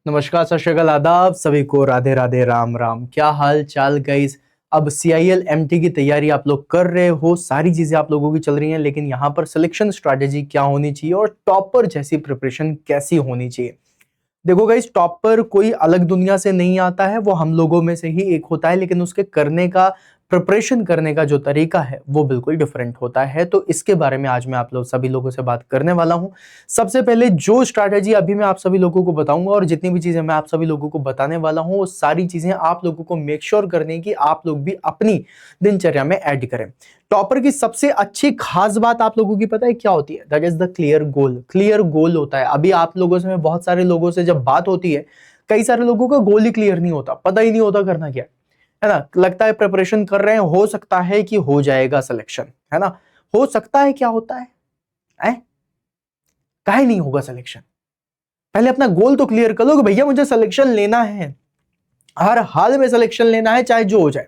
नमस्कार, सत श्री अकाल, आदाब सभी को, राधे राधे, राम राम। क्या हाल चाल गाइस। अब CIL MT की तैयारी आप लोग कर रहे हो, सारी चीजें आप लोगों की चल रही हैं, लेकिन यहाँ पर सिलेक्शन स्ट्रैटेजी क्या होनी चाहिए और टॉपर जैसी प्रिपरेशन कैसी होनी चाहिए। देखो गाइस, टॉपर कोई अलग दुनिया से नहीं आता है, वो हम लोगों में से ही एक होता है, लेकिन उसके करने का, प्रिपरेशन करने का जो तरीका है वो बिल्कुल डिफरेंट होता है। तो इसके बारे में आज मैं आप लोग सभी लोगों से बात करने वाला हूं। सबसे पहले जो स्ट्रैटेजी अभी मैं आप सभी लोगों को बताऊंगा और जितनी भी चीजें मैं आप सभी लोगों को बताने वाला हूं, वो सारी चीजें आप लोगों को मेक श्योर करने की आप लोग भी अपनी दिनचर्या में ऐड करें। टॉपर की सबसे अच्छी खास बात आप लोगों की पता है क्या होती है? That is the clear goal. Clear goal होता है। अभी आप लोगों से, बहुत सारे लोगों से जब बात होती है, कई सारे लोगों का गोल ही क्लियर नहीं होता, पता ही नहीं होता करना क्या है ना। लगता है प्रिपरेशन कर रहे हैं, हो सकता है कि हो जाएगा सिलेक्शन, है ना। हो सकता है, क्या होता है? काहे नहीं होगा सिलेक्शन? पहले अपना गोल तो क्लियर कर लो कि भैया मुझे सिलेक्शन लेना है, हर हाल में सिलेक्शन लेना है, चाहे जो हो जाए।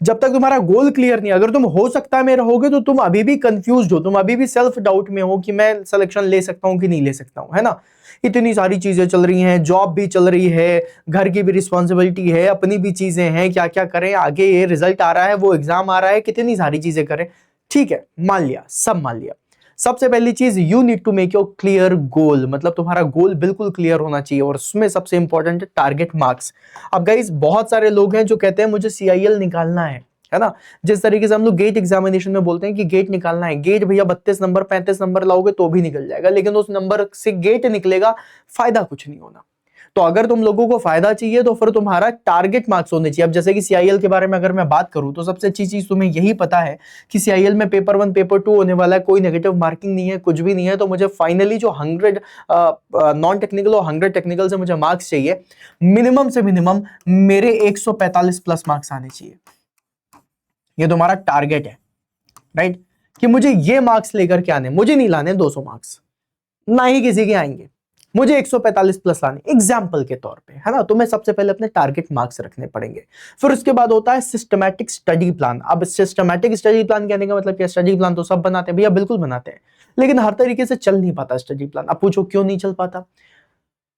जब तक तुम्हारा गोल क्लियर नहीं, अगर तुम हो सकता है में रहोगे तो तुम अभी भी कंफ्यूज हो, तुम अभी भी सेल्फ डाउट में हो कि मैं सिलेक्शन ले सकता हूं कि नहीं ले सकता हूं, है ना। इतनी सारी चीजें चल रही हैं, जॉब भी चल रही है, घर की भी रिस्पॉन्सिबिलिटी है, अपनी भी चीजें हैं, क्या क्या करें, आगे ये रिजल्ट आ रहा है, वो एग्जाम आ रहा है, कितनी सारी चीजें करें। ठीक है, मान लिया, सब मान लिया। सबसे पहली चीज, you need to make your clear goal. मतलब तुम्हारा गोल बिल्कुल क्लियर होना चाहिए और उसमें सबसे इंपॉर्टेंट है टारगेट मार्क्स। अब गाइस, बहुत सारे लोग हैं जो कहते हैं मुझे CIL निकालना है ना। जिस तरीके से हम लोग गेट एग्जामिनेशन में बोलते हैं कि गेट निकालना है, गेट भैया 32 नंबर 35 नंबर लाओगे तो भी निकल जाएगा, लेकिन उस नंबर से गेट निकलेगा, फायदा कुछ नहीं होना। तो अगर तुम लोगों को फायदा चाहिए तो फिर तुम्हारा टारगेट मार्क्स होने चाहिए। अब जैसे कि CIL के बारे में अगर मैं बात करूं तो सबसे अच्छी चीज तुम्हें यही पता है कि CIL में पेपर 1 पेपर 2 होने वाला है, कोई नेगेटिव मार्किंग नहीं है, कुछ भी नहीं है। तो मुझे फाइनली जो 100 नॉन टेक्निकल और 100 टेक्निकल से मुझे मार्क्स चाहिए, मिनिमम से मिनिमम मेरे 145 प्लस मार्क्स आने चाहिए। ये तुम्हारा टारगेट है, राइट। कि मुझे ये मार्क्स लेकर के आने, मुझे नहीं लाने 200 मार्क्स, ना ही किसी के आएंगे, मुझे 145 प्लस लाने, एग्जाम्पल के तौर पे, है ना। तो मैं सबसे पहले अपने टारगेट मार्क्स रखने पड़ेंगे। फिर उसके बाद होता है सिस्टमैटिक स्टडी प्लान। अब सिस्टमैटिक स्टडी प्लान कहने का मतलब क्या? स्टडी प्लान तो सब बनाते हैं भैया, बिल्कुल बनाते हैं, लेकिन हर तरीके से चल नहीं पाता स्टडी प्लान। अब पूछो क्यों नहीं चल पाता?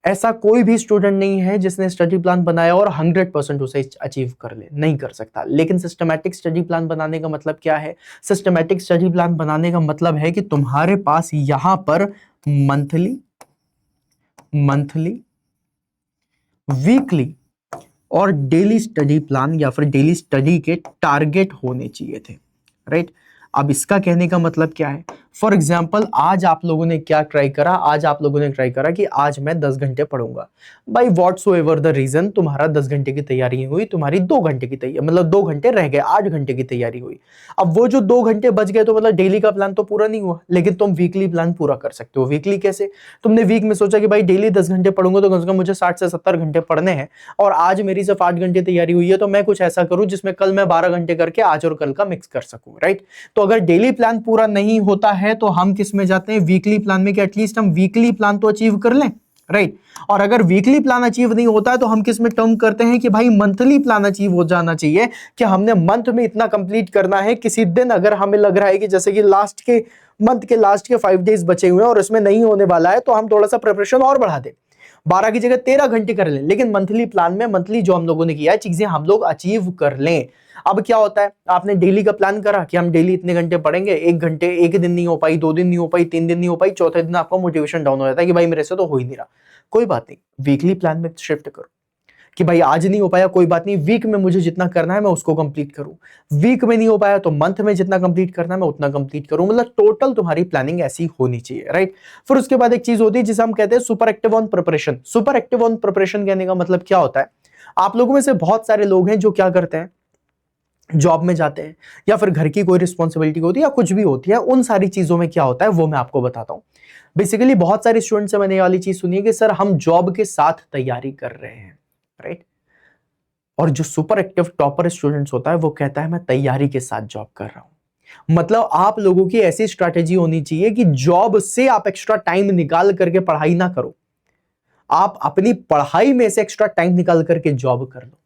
ऐसा कोई भी स्टूडेंट नहीं है जिसने स्टडी प्लान बनाया और 100% उसे अचीव कर ले, नहीं कर सकता। लेकिन सिस्टमैटिक स्टडी प्लान बनाने का मतलब क्या है? सिस्टमैटिक स्टडी प्लान बनाने का मतलब है कि तुम्हारे पास यहां पर मंथली, वीकली और डेली स्टडी प्लान या फिर डेली स्टडी के टारगेट होने चाहिए थे, राइट। अब इसका कहने का मतलब क्या है? फॉर एग्जाम्पल, आज आप लोगों ने क्या ट्राई करा? आज आप लोगों ने ट्राई करा कि आज मैं 10 घंटे पढ़ूंगा। बाई व्हाट्सोएवर द रीजन, तुम्हारा 10 घंटे की तैयारी हुई, तुम्हारी 2 घंटे की तैयारी, मतलब 2 घंटे रह गए, 8 घंटे की तैयारी हुई। अब वो जो 2 घंटे बच गए तो मतलब डेली का प्लान तो पूरा नहीं हुआ, लेकिन तुम वीकली प्लान पूरा कर सकते हो। वीकली कैसे? तुमने वीक में सोचा कि भाई डेली 10 घंटे पढ़ूंगा तो कम से कम मुझे 60 से 70 घंटे पढ़ने हैं, और आज मेरी सिर्फ 8 घंटे तैयारी हुई है, तो मैं कुछ ऐसा करूं जिसमें कल मैं 12 घंटे करके आज और कल का मिक्स कर सकूं, राइट। तो अगर डेली प्लान पूरा नहीं होता है तो हम किस में जाते हैं? वीकली प्लान में, कि एटलीस्ट हम वीकली प्लान तो अचीव कर लें, राइट। और अगर वीकली प्लान अचीव नहीं होता है तो हम किस में टर्म करते हैं कि भाई मंथली प्लान अचीव हो जाना चाहिए, कि हमने मंथ में इतना कंप्लीट करना है। किसी दिन अगर हमें लग रहा है कि जैसे कि लास्ट के मंथ के लास्ट के 5 डेज बचे हुए हैं और इसमें नहीं होने वाला है, तो हम थोड़ा सा प्रिपरेशन और बढ़ा दें, 12 की जगह 13 घंटे कर लें, लेकिन मंथली प्लान में, मंथली जो हम लोगों ने किया है, चीजें हम लोग अचीव कर लें। अब क्या होता है, आपने डेली का प्लान करा कि हम डेली इतने घंटे पढ़ेंगे, 1 घंटे एक दिन नहीं हो पाई, 2 दिन नहीं हो पाई, 3 दिन नहीं हो पाई, चौथे दिन आपका मोटिवेशन डाउन हो जाता है कि भाई मेरे से तो हो ही नहीं रहा। कोई बात नहीं, वीकली प्लान में शिफ्ट करो कि भाई आज नहीं हो पाया, कोई बात नहीं, वीक में मुझे जितना करना है मैं उसको कंप्लीट करूं। वीक में नहीं हो पाया तो मंथ में जितना कंप्लीट करना है मैं उतना कंप्लीट करूं। मतलब टोटल तुम्हारी प्लानिंग ऐसी होनी चाहिए, राइट। फिर उसके बाद एक चीज होती है जिसे हम कहते हैं super active on preparation. Super active on preparation कहने का मतलब क्या होता है? आप लोगों में से बहुत सारे लोग हैं जो क्या करते हैं, जॉब में जाते हैं या फिर घर की कोई रिस्पॉन्सिबिलिटी होती है या कुछ भी होती है, उन सारी चीजों में क्या होता है वो मैं आपको बताता हूं। बेसिकली बहुत सारे स्टूडेंट से मैंने ये वाली चीज सुनी है कि सर हम जॉब के साथ तैयारी कर रहे हैं, राइट। और जो सुपर एक्टिव टॉपर स्टूडेंट्स होता है वो कहता है मैं तैयारी के साथ जॉब कर रहा हूं। मतलब आप लोगों की ऐसी स्ट्रैटेजी होनी चाहिए कि जॉब से आप एक्स्ट्रा टाइम निकाल करके पढ़ाई ना करो, आप अपनी पढ़ाई में से एक्स्ट्रा टाइम निकाल करके जॉब कर लो।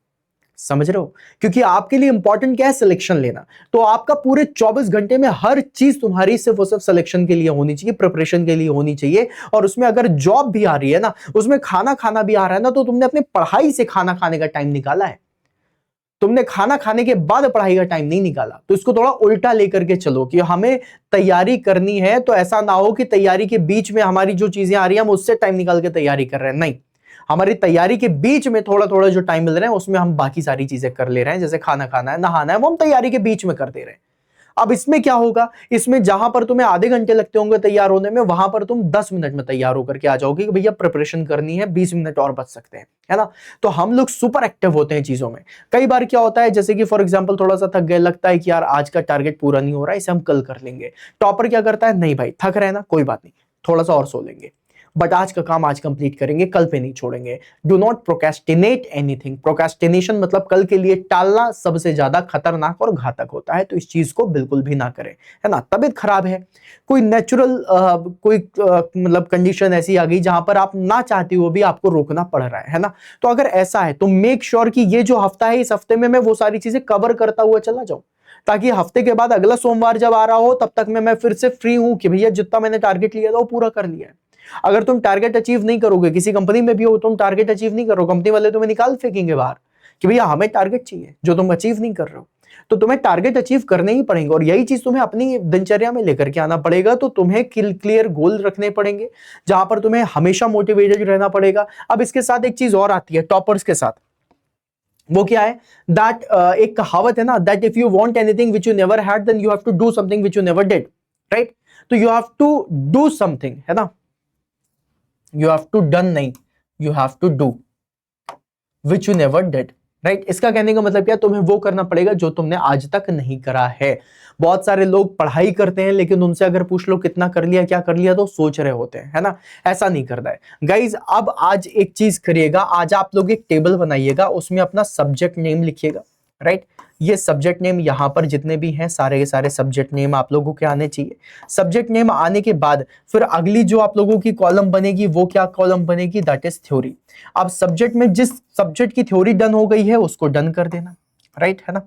समझ रहे हो? क्योंकि आपके लिए इंपॉर्टेंट क्या है, सिलेक्शन लेना। तो आपका पूरे 24 घंटे में हर चीज तुम्हारी सिर्फ और सिर्फ सिलेक्शन के लिए होनी चाहिए, प्रिपरेशन के लिए होनी चाहिए। और उसमें अगर जॉब भी आ रही है ना, उसमें खाना खाना भी आ रहा है ना, तो तुमने अपनी पढ़ाई से खाना खाने का टाइम निकाला है, तुमने खाना खाने के बाद पढ़ाई का टाइम नहीं निकाला। तो इसको थोड़ा उल्टा लेकर के चलो कि हमें तैयारी करनी है, तो ऐसा ना हो कि तैयारी के बीच में हमारी जो चीजें आ रही है हम उससे टाइम निकाल के तैयारी कर रहे हैं। नहीं, हमारी तैयारी के बीच में थोड़ा थोड़ा जो टाइम मिल रहा है उसमें हम बाकी सारी चीजें कर ले रहे हैं, जैसे खाना खाना है, नहाना है, वो हम तैयारी के बीच में कर दे रहे हैं। अब इसमें क्या होगा, इसमें जहां पर तुम्हें आधे घंटे लगते होंगे तैयार होने में, वहां पर तुम 10 मिनट में तैयार होकर के आ जाओगे कि भैया प्रिपरेशन करनी है, 20 मिनट और बच सकते हैं, है ना। तो हम लोग सुपर एक्टिव होते हैं चीजों में। कई बार क्या होता है, जैसे कि फॉर एग्जांपल थोड़ा सा थक गए, लगता है कि यार आज का टारगेट पूरा नहीं हो रहा है, इसे हम कल कर लेंगे। टॉपर क्या करता है, नहीं भाई थक रहे हैं ना, कोई बात नहीं, थोड़ा सा और सो लेंगे, बट आज का काम आज कंप्लीट करेंगे, कल पे नहीं छोड़ेंगे। Do not procrastinate anything. Procrastination मतलब कल के लिए टालना सबसे ज्यादा खतरनाक और घातक होता है, तो इस चीज को बिल्कुल भी ना करें, है ना। तबीयत खराब है, कोई नेचुरल मतलब कंडीशन ऐसी आ गई जहां पर आप ना चाहते हो भी आपको रोकना पड़ रहा है ना। तो अगर ऐसा है तो मेक श्योर कि ये जो हफ्ता है, इस हफ्ते में मैं वो सारी चीजें कवर करता हुआ चला जाऊं, ताकि हफ्ते के बाद अगला सोमवार जब आ रहा हो तब तक मैं फिर से फ्री हूं कि भैया जितना मैंने टारगेट लिया था वो पूरा कर लिया है। अगर तुम टारगेट अचीव नहीं करोगे, किसी कंपनी में भी हो, तुम टारगेट अचीव नहीं करो, कंपनी वाले तुम्हें निकाल फेंकेंगे बाहर कि भैया हमें टारगेट चाहिए जो तुम अचीव नहीं कर रहे हो। तो तुम्हें टारगेट अचीव करने ही पड़ेंगे, और यही चीज तुम्हें अपनी दिनचर्या में लेकर के आना पड़ेगा। तो तुम्हें क्लियर गोल रखने पड़ेंगे, जहां पर तुम्हें हमेशा मोटिवेटेड रहना पड़ेगा। अब इसके साथ एक चीज और आती है टॉपर्स के साथ, वो क्या है, दैट एक कहावत है ना, that if you want anything which you never had, then you have to do something which you never did, right. तो you have to do something, है ना, यू हैव टू डन नहीं, you have to do which you never did, right. इसका कहने का मतलब क्या, तुम्हें वो करना पड़ेगा जो तुमने आज तक नहीं करा है। बहुत सारे लोग पढ़ाई करते हैं, लेकिन उनसे अगर पूछ लो कितना कर लिया, क्या कर लिया, तो सोच रहे होते हैं, है ना। ऐसा नहीं करना है गाइज। अब आज एक चीज करिएगा, आज आप लोग एक टेबल बनाइएगा, उसमें अपना सब्जेक्ट नेम लिखिएगा, राइट। ये सब्जेक्ट नेम यहां पर जितने भी हैं सारे के सारे सब्जेक्ट नेम आप लोगों के आने चाहिए। सब्जेक्ट नेम आने के बाद फिर अगली जो आप लोगों की कॉलम बनेगी, वो क्या कॉलम बनेगी, दैट इज थ्योरी। अब सब्जेक्ट में जिस सब्जेक्ट की थ्योरी डन हो गई है उसको डन कर देना, राइट, है ना,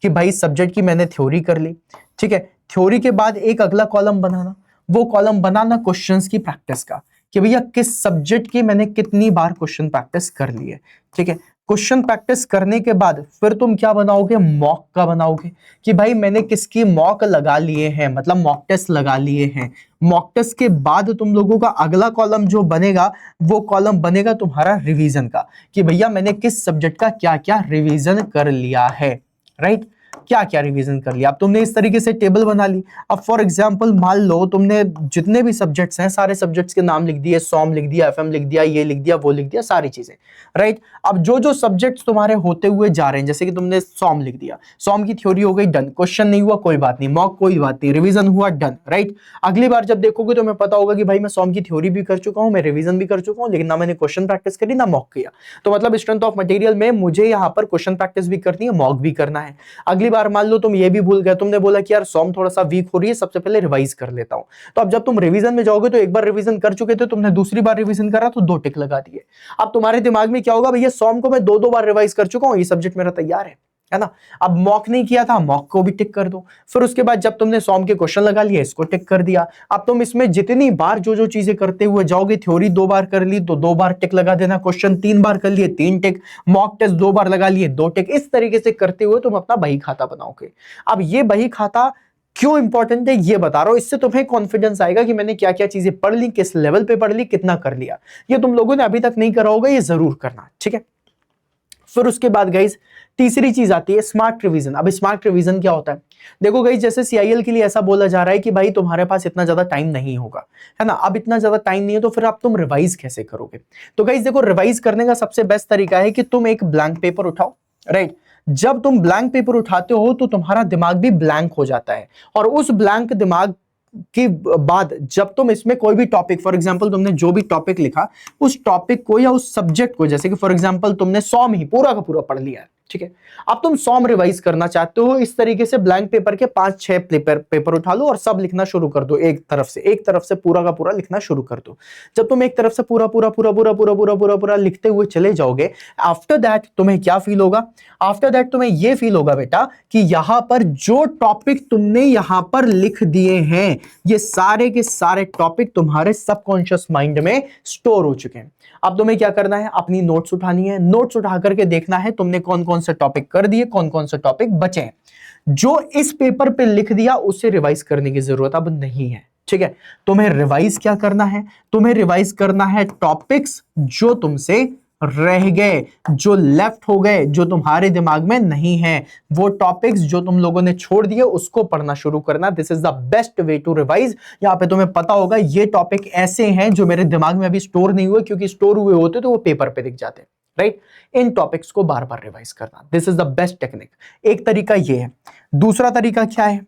कि भाई सब्जेक्ट की मैंने थ्योरी कर ली, ठीक है। थ्योरी के बाद एक अगला कॉलम बनाना, वो कॉलम बनाना क्वेश्चंस की प्रैक्टिस का, कि भैया किस सब्जेक्ट की मैंने कितनी बार क्वेश्चन प्रैक्टिस कर ली है, ठीक है। क्वेश्चन प्रैक्टिस करने के बाद फिर तुम क्या बनाओगे, मॉक का बनाओगे, कि भाई मैंने किसकी मॉक लगा लिए हैं, मतलब मॉक टेस्ट लगा लिए हैं। मॉक टेस्ट के बाद तुम लोगों का अगला कॉलम जो बनेगा, वो कॉलम बनेगा तुम्हारा रिवीजन का, कि भैया मैंने किस सब्जेक्ट का क्या क्या रिवीजन कर लिया है, राइट, क्या क्या रिवीजन कर लिया। अब तुमने इस तरीके से टेबल बना ली। अब फॉर एग्जांपल मान लो तुमने जितने भी सब्जेक्ट्स हैं सारे सब्जेक्ट्स के नाम लिख दिए, सॉम लिख दिया, एफएम लिख दिया, ये लिख दिया, वो लिख दिया, सारी चीजें, राइट। अब जो जो सब्जेक्ट्स तुम्हारे होते हुए जा रहे हैं, जैसे कि तुमने सॉम लिख दिया, सॉम की थ्योरी हो गई डन, क्वेश्चन नहीं हुआ कोई बात नहीं, मॉक कोई बात नहीं, रिवीजन हुआ डन, राइट। अगली बार जब देखोगे तो मैं पता होगा कि भाई मैं सॉम की थ्योरी भी कर चुका हूं, मैं रिवीजन भी कर चुका हूं, लेकिन ना मैंने क्वेश्चन प्रैक्टिस करी ना मॉक किया। तो मतलब स्ट्रेंथ ऑफ मटेरियल में मुझे यहाँ पर क्वेश्चन प्रैक्टिस भी करनी है, मॉक भी करना है। अगली बार मान लो तुम ये भी भूल गए, तुमने बोला कि यार सॉम थोड़ा सा वीक हो रही है, सबसे पहले रिवाइज कर लेता हूं। तो अब जब तुम रिवीजन में जाओगे तो एक बार रिवीजन कर चुके थे, तुमने दूसरी बार रिवीजन करा तो 2 टिक लगा दिए। अब तुम्हारे दिमाग में क्या होगा, भैया सॉम को मैं 2 बार रिवाइज कर चुका हूं, ये सब्जेक्ट मेरा तैयार है ना। अब मॉक नहीं किया था, मॉक को भी टिक कर दो। फिर उसके बाद जब तुमने सॉम के क्वेश्चन लगा लिए, इसको टिक कर दिया। अब तुम इसमें जितनी बार जो जो चीजें करते हुए जाओगे, थ्योरी 2 बार कर ली तो 2 बार टिक लगा देना, क्वेश्चन 3 बार कर लिए 3 टिक, मॉक टेस्ट 2 बार लगा लिए 2 टिक। इस तरीके से करते हुए तुम अपना बही खाता बनाओगे। अब ये बही खाता क्यों इंपॉर्टेंट है ये बता रहा हूं, इससे तुम्हें कॉन्फिडेंस आएगा कि मैंने क्या क्या चीजें पढ़ ली, किस लेवल पे पढ़ ली, कितना कर लिया। ये तुम लोगों ने अभी तक नहीं करा होगा, ये जरूर करना, ठीक है। फिर उसके बाद गाइज तीसरी चीज आती है स्मार्ट रिवीजन। अब स्मार्ट रिवीजन क्या होता है, देखो गाइज जैसे सीआईएल के लिए ऐसा बोला जा रहा है कि भाई तुम्हारे पास इतना ज्यादा टाइम नहीं होगा, है ना। अब इतना ज्यादा टाइम नहीं है तो फिर अब तुम रिवाइज कैसे करोगे। तो गाइज देखो रिवाइज करने का सबसे बेस्ट तरीका है कि तुम एक ब्लैंक पेपर उठाओ, राइट। जब तुम ब्लैंक पेपर उठाते हो तो तुम्हारा दिमाग भी ब्लैंक हो जाता है, और उस ब्लैंक दिमाग के बाद जब तुम इसमें कोई भी टॉपिक, फॉर एग्जांपल तुमने जो भी टॉपिक लिखा, उस टॉपिक को या उस सब्जेक्ट को, जैसे कि फॉर एग्जांपल तुमने सॉम ही पूरा का पूरा पढ़ लिया है, ठीक है। अब तुम 100 में रिवाइज करना चाहते हो, इस तरीके से ब्लैंक पेपर के 5-6 पेपर उठा लो और सब लिखना शुरू कर दो। एक तरफ से पूरा का पूरा लिखना शुरू कर दो। जब तुम एक तरफ से पूरा पूरा पूरा पूरा पूरा पूरा पूरा पूरा लिखते हुए चले जाओगे, आफ्टर दैट तुम्हें क्या फील होगा? आफ्टर दैट तुम्हें यह फील होगा बेटा कि यहां पर जो टॉपिक तुमने यहां पर लिख दिए हैं, ये सारे के सारे टॉपिक तुम्हारे सबकॉन्शियस माइंड में स्टोर हो चुके हैं। अब तुम्हें क्या करना है? अपनी नोट्स उठानी है। नोट्स उठा करके देखना है तुमने कौन कौन से टॉपिक कर दिए, कौन कौन से टॉपिक बचे हैं। जो इस पेपर पे लिख दिया उसे रिवाइज करने की जरूरत अब नहीं है। ठीक है, तुम्हें रिवाइज क्या करना है? तुम्हें रिवाइज करना है टॉपिक्स जो तुमसे रह गए, जो लेफ्ट हो गए, जो तुम्हारे दिमाग में नहीं है, वो टॉपिक्स जो तुम लोगों ने छोड़ दिए उसको पढ़ना शुरू करना। This is the best way to revise. यहां पे तुम्हें पता होगा ये टॉपिक ऐसे हैं जो मेरे दिमाग में अभी स्टोर नहीं हुए, क्योंकि स्टोर हुए होते तो वो पेपर पे दिख जाते, राइट? इन टॉपिक्स को बार बार रिवाइज करना, this is the best technique. एक तरीका ये है। दूसरा तरीका क्या है?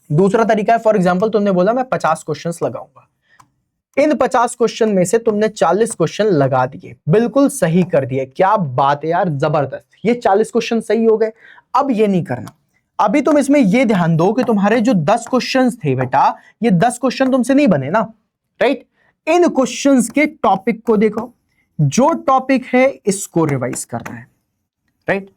दूसरा तरीका है, फॉर एग्जाम्पल तुमने बोला मैं 50 क्वेश्चन लगाऊंगा। इन 50 क्वेश्चन में से तुमने 40 क्वेश्चन लगा दिए, बिल्कुल सही कर दिए। क्या बात है यार, जबरदस्त, ये 40 क्वेश्चन सही हो गए। अब ये नहीं करना, अभी तुम इसमें ये ध्यान दो कि तुम्हारे जो 10 क्वेश्चंस थे बेटा, ये 10 क्वेश्चन तुमसे नहीं बने ना, राइट? इन क्वेश्चंस के टॉपिक को देखो, जो टॉपिक है इसको रिवाइज करना है, राइट?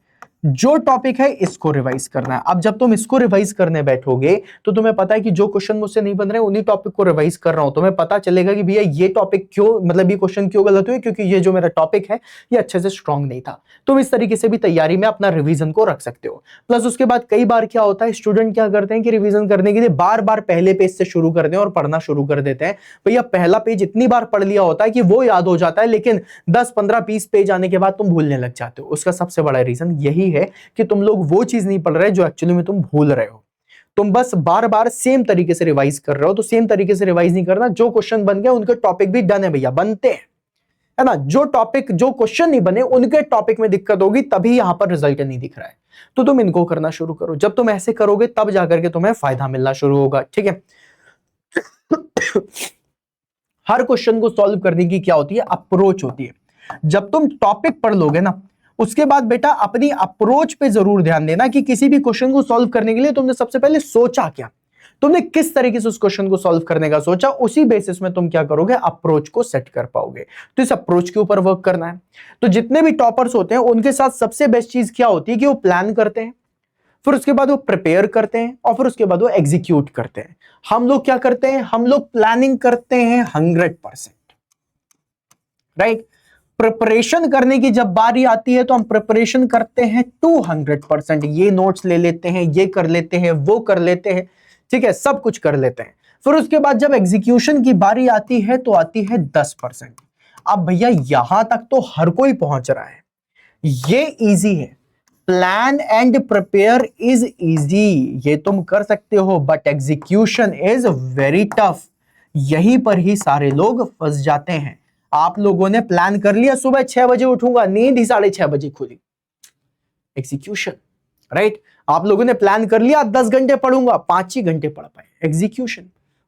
जो टॉपिक है इसको रिवाइज करना है। अब जब तुम इसको रिवाइज करने बैठोगे तो तुम्हें पता है कि जो क्वेश्चन मुझसे नहीं बन रहे उन्हीं टॉपिक को रिवाइज कर रहा हूं। तुम्हें पता चलेगा कि भैया ये टॉपिक क्यों, मतलब ये क्वेश्चन क्यों गलत हुए, क्योंकि ये जो मेरा टॉपिक है ये अच्छे से स्ट्रांग नहीं था। तुम इस तरीके से भी तैयारी में अपना रिवीजन को रख सकते हो। प्लस उसके बाद कई बार क्या होता है, स्टूडेंट क्या करते हैं कि रिवीजन करने के लिए बार बार पहले पेज से शुरू करते हैं और पढ़ना शुरू कर देते हैं। भैया पहला पेज इतनी बार पढ़ लिया होता है कि वो याद हो जाता है, लेकिन 10, 15, 20 पेज आने के बाद तुम भूलने लग जाते हो। उसका सबसे बड़ा रीजन यही है कि तुम लोग वो चीज नहीं पढ़ रहे जो एक्चुअली में तुम भूल रहे हो। तुम बस बार बार सेम तरीके से रिवाइज कर रहे हो। तो सेम तरीके से रिवाइज नहीं करना। जो क्वेश्चन बन गए उनके टॉपिक भी डन है भैया, बनते हैं, है ना? जो टॉपिक, जो क्वेश्चन नहीं बने उनके टॉपिक में दिक्कत होगी, तभी यहां पर रिजल्ट नहीं दिख रहा है। तो तुम इनको करना शुरू करो। जब तुम ऐसे करोगे तब जाकर के तुम्हें फायदा मिलना शुरू होगा, ठीक है? हर क्वेश्चन को सॉल्व करने की क्या होती है? अप्रोच होती है। जब तुम टॉपिक पढ़ लोगे ना, उसके बाद बेटा अपनी अप्रोच पे जरूर ध्यान देना कि किसी भी क्वेश्चन को सॉल्व करने के लिए तुमने सबसे पहले सोचा क्या, तुमने किस तरीके से उस क्वेश्चन को सॉल्व करने का सोचा, उसी बेसिस में तुम क्या करोगे, अप्रोच को सेट कर पाओगे। तो इस अप्रोच के ऊपर वर्क करना है। तो जितने भी टॉपर्स होते हैं उनके साथ सबसे बेस्ट चीज क्या होती है कि वो प्लान करते हैं, फिर उसके बाद वो प्रिपेयर करते हैं और फिर उसके बाद वो एग्जीक्यूट करते हैं। हम लोग क्या करते हैं? हम लोग प्लानिंग करते हैं 100%, राइट? प्रिपरेशन करने की जब बारी आती है तो हम प्रिपरेशन करते हैं 200%। ये नोट्स ले लेते हैं, ये कर लेते हैं, वो कर लेते हैं, ठीक है, सब कुछ कर लेते हैं। फिर उसके बाद जब एग्जीक्यूशन की बारी आती है तो आती है 10%। अब भैया यहां तक तो हर कोई पहुंच रहा है, ये इजी है। Plan and prepare is easy, ये तुम कर सकते हो, but execution is very tough. यहीं पर ही सारे लोग फंस जाते हैं। आप लोगों ने प्लान कर लिया, सुबह 6 बजे उठूंगा, नींद ही 6:30 बजे खुली, एग्जीक्यूशन, राइट? आप लोगों ने प्लान कर लिया 10 घंटे पढ़ूंगा, 5 ही घंटे पढ़ पाए, एग्जीक्यूशन।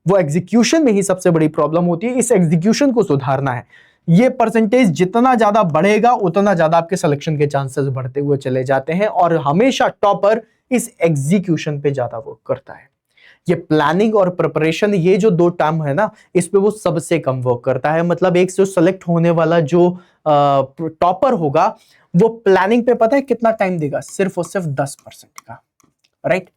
वो एग्जीक्यूशन में ही सबसे बड़ी प्रॉब्लम होती है। इस एग्जीक्यूशन को सुधारना है। ये परसेंटेज जितना ज्यादा बढ़ेगा उतना ज्यादा आपके सिलेक्शन के चांसेस बढ़ते हुए चले जाते हैं, और हमेशा टॉपर इस एग्जीक्यूशन पे ज्यादा वर्क करता है। ये प्लानिंग और प्रिपरेशन, ये जो दो टर्म है ना, इस पे वो सबसे कम वर्क करता है। मतलब एक जो सेलेक्ट होने वाला जो टॉपर होगा वो प्लानिंग पे पता है कितना टाइम देगा? सिर्फ और सिर्फ 10% का, राइट?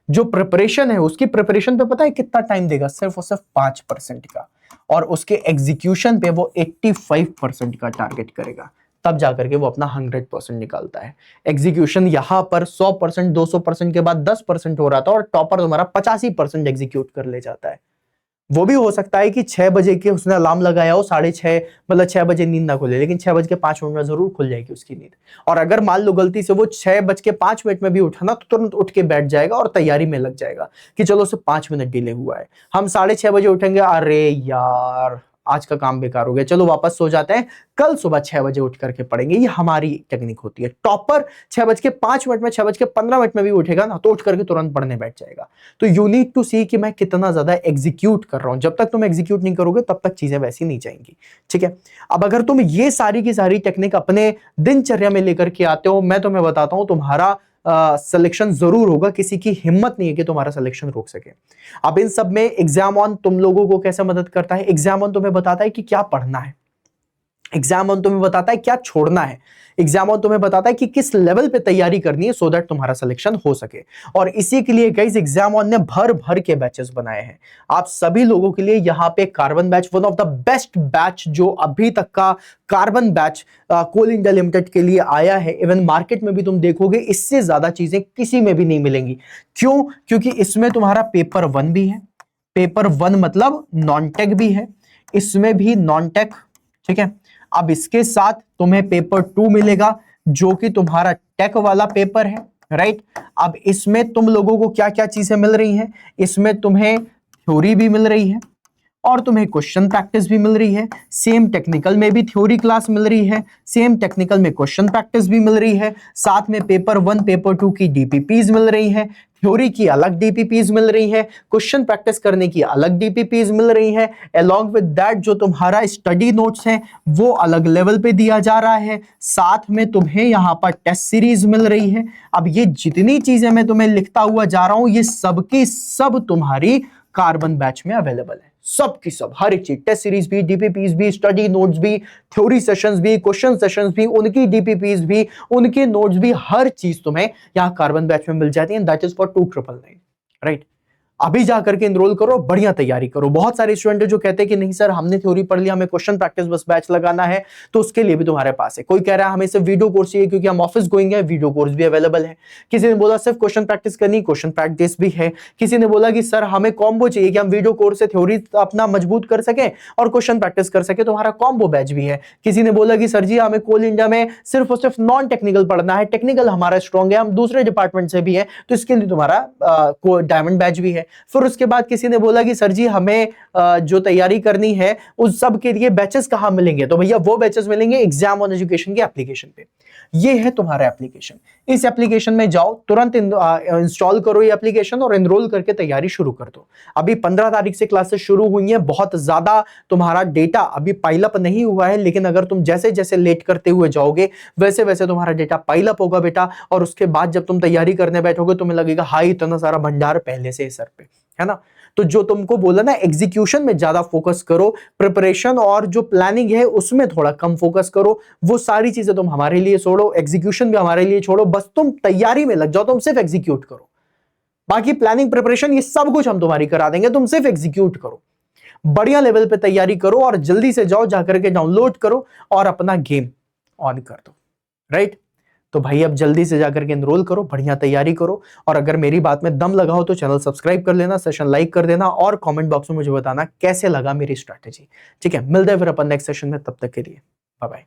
जो प्रिपरेशन है उसकी प्रिपरेशन पे पता है कितना टाइम देगा? सिर्फ और सिर्फ 5% का। और उसके एग्जीक्यूशन पे वो 85% का टारगेट करेगा, तब जाकर के वो अपना 100% निकालता है। एग्जीक्यूशन यहां पर 100%, 200% के बाद 10% हो रहा था, और टॉपर तुम्हारा 85% एग्जीक्यूट कर ले जाता है। वो भी हो सकता है कि 6 बजे के उसने अलार्म लगाया हो, 6:30, मतलब 6 बजे नींद ना खुले, लेकिन 6:05 में जरूर खुल जाएगी उसकी नींद। और अगर मान लो गलती से वो 6:05 में भी उठा ना, तो तुरंत उठ के बैठ जाएगा और तैयारी में लग जाएगा कि चलो सिर्फ 5 मिनट डिले हुआ है। हम 6:30 बजे उठेंगे, अरे यार आज का काम बेकार हो गया, चलो वापस सो जाते हैं, कल सुबह 6 बजे उठ करके पढ़ेंगे। ये हमारी टेक्निक होती है। टॉपर 6:05 में 6:15 में भी उठेगा ना तो उठ करके तुरंत पढ़ने बैठ जाएगा। तो यू नीड टू सी कि मैं कितना ज्यादा एग्जीक्यूट कर रहा हूं। जब तक तुम एग्जीक्यूट नहीं करोगे तब तक चीजें वैसी नहीं जाएंगी, ठीक है। अब अगर तुम ये सारी की सारी टेक्निक अपने दिनचर्या में लेकर के आते हो, मैं तुम्हें बताता हूं तुम्हारा सिलेक्शन जरूर होगा। किसी की हिम्मत नहीं है कि तुम्हारा सिलेक्शन रोक सके। अब इन सब में एग्जाम ऑन तुम लोगों को कैसे मदद करता है? एग्जाम ऑन तुम्हें बताता है कि क्या पढ़ना है, एग्जाम ऑन तुम्हें बताता है क्या छोड़ना है, एग्जाम ऑन तुम्हें बताता है कि किस लेवल पे तैयारी करनी है सो दैट तुम्हारा सिलेक्शन हो सके। और इसी के लिए गाइस एग्जाम ऑन ने भर भर के बैचेस बनाए हैं आप सभी लोगों के लिए। यहाँ पे carbon batch one of the best batch जो अभी तक का कार्बन बैच कोल इंडिया लिमिटेड के लिए आया है। इवन मार्केट में भी तुम देखोगे इससे ज्यादा चीजें किसी में भी नहीं मिलेंगी। क्यों? क्योंकि इसमें तुम्हारा पेपर 1 भी है, पेपर 1 मतलब नॉन टेक भी है, इसमें भी नॉन टेक, ठीक है। अब इसके साथ तुम्हें पेपर 2 मिलेगा जो कि तुम्हारा टेक वाला पेपर है, राइट। अब इसमें तुम लोगों को क्या क्या चीजें मिल रही हैं? इसमें तुम्हें थ्योरी भी मिल रही है और तुम्हें क्वेश्चन प्रैक्टिस भी मिल रही है। सेम टेक्निकल में भी थ्योरी क्लास मिल रही है, सेम टेक्निकल में क्वेश्चन प्रैक्टिस भी मिल रही है। साथ में पेपर 1 पेपर 2 की डीपीपीज मिल रही है, थ्योरी की अलग डीपीपीज मिल रही है, क्वेश्चन प्रैक्टिस करने की अलग डीपीपीज मिल रही है। अलोंग विद दैट जो तुम्हारा स्टडी नोट्स है वो अलग लेवल पे दिया जा रहा है। साथ में तुम्हें यहाँ पर टेस्ट सीरीज मिल रही है। अब ये जितनी चीजें मैं तुम्हें लिखता हुआ जा रहा हूं ये सबकी सब तुम्हारी कार्बन बैच में अवेलेबल है, सब की सब, हर एक चीज, टेस्ट सीरीज भी, डीपीपीज भी, स्टडी नोट्स भी, थ्योरी सेशंस भी, क्वेश्चन सेशंस भी, उनकी डीपीपीज भी, उनके नोट्स भी, हर चीज तुम्हें यहां कार्बन बैच में मिल जाती है। That is for 2999, right. अभी जाकर के एनरोल करो, बढ़िया तैयारी करो। बहुत सारे स्टूडेंट जो कहते हैं कि नहीं सर हमने थ्योरी पढ़ लिया, हमें क्वेश्चन प्रैक्टिस बस बैच लगाना है, तो उसके लिए भी तुम्हारे पास है। कोई कह रहा है हमें सिर्फ वीडियो कोर्स चाहिए क्योंकि हम ऑफिस गोइंग है, वीडियो कोर्स भी अवेलेबल है। किसी ने बोला सिर्फ क्वेश्चन प्रैक्टिस करनी, क्वेश्चन प्रैक्टिस भी है। किसी ने बोला कि सर हमें कॉम्बो चाहिए कि हम वीडियो कोर्स से थ्योरी अपना मजबूत कर सके और क्वेश्चन प्रैक्टिस कर सके, तुम्हारा कॉम्बो बैच भी है। किसी ने बोला कि सर जी हमें कोल इंडिया में सिर्फ और सिर्फ नॉन टेक्निकल पढ़ना है, टेक्निकल हमारा स्ट्रॉन्ग है, हम दूसरे डिपार्टमेंट से भी है, तो इसके लिए तुम्हारा डायमंड बैच भी है। फिर उसके बाद किसी ने बोला कि सर जी हमें जो तैयारी करनी है उस सब के लिए बैचेस कहां मिलेंगे? तो भैया वो बैचेस मिलेंगे एग्जाम ऑन एजुकेशन के एप्लीकेशन पे। ये है तुम्हारा एप्लीकेशन, इस एप्लीकेशन में जाओ, तुरंत इंस्टॉल करो ये एप्लीकेशन और एनरोल करके तैयारी शुरू कर दो। अभी 15 तारीख से क्लासेस शुरू हुई हैं, बहुत ज्यादा तुम्हारा डेटा अभी पाइलअप नहीं हुआ है, लेकिन अगर तुम जैसे जैसे लेट करते हुए जाओगे वैसे वैसे तुम्हारा डेटा पाइलअप होगा बेटा। और उसके बाद जब तुम तैयारी करने बैठोगे तुम्हें लगेगा हाई इतना सारा भंडार पहले से सर पे, है ना। तो जो तुमको बोला ना एग्जीक्यूशन में ज्यादा फोकस करो, प्रिपरेशन और जो प्लानिंग है उसमें थोड़ा कम फोकस करो, वो सारी चीजें तुम हमारे लिए छोड़ो, एग्जीक्यूशन भी हमारे लिए छोड़ो, बस तुम तैयारी में लग जाओ, तुम सिर्फ एग्जीक्यूट करो। बाकी प्लानिंग प्रिपरेशन ये सब कुछ हम तुम्हारी करा देंगे, तुम सिर्फ एग्जीक्यूट करो, बढ़िया लेवल पे तैयारी करो और जल्दी से जाओ जाकर के डाउनलोड करो और अपना गेम ऑन कर दो, राइट। तो भाई अब जल्दी से जाकर के एनरोल करो, बढ़िया तैयारी करो और अगर मेरी बात में दम लगाओ तो चैनल सब्सक्राइब कर लेना, सेशन लाइक कर देना और कमेंट बॉक्स में मुझे बताना कैसे लगा मेरी स्ट्रैटेजी, ठीक है। मिलते हैं फिर अपन नेक्स्ट सेशन में, तब तक के लिए बाय बाय।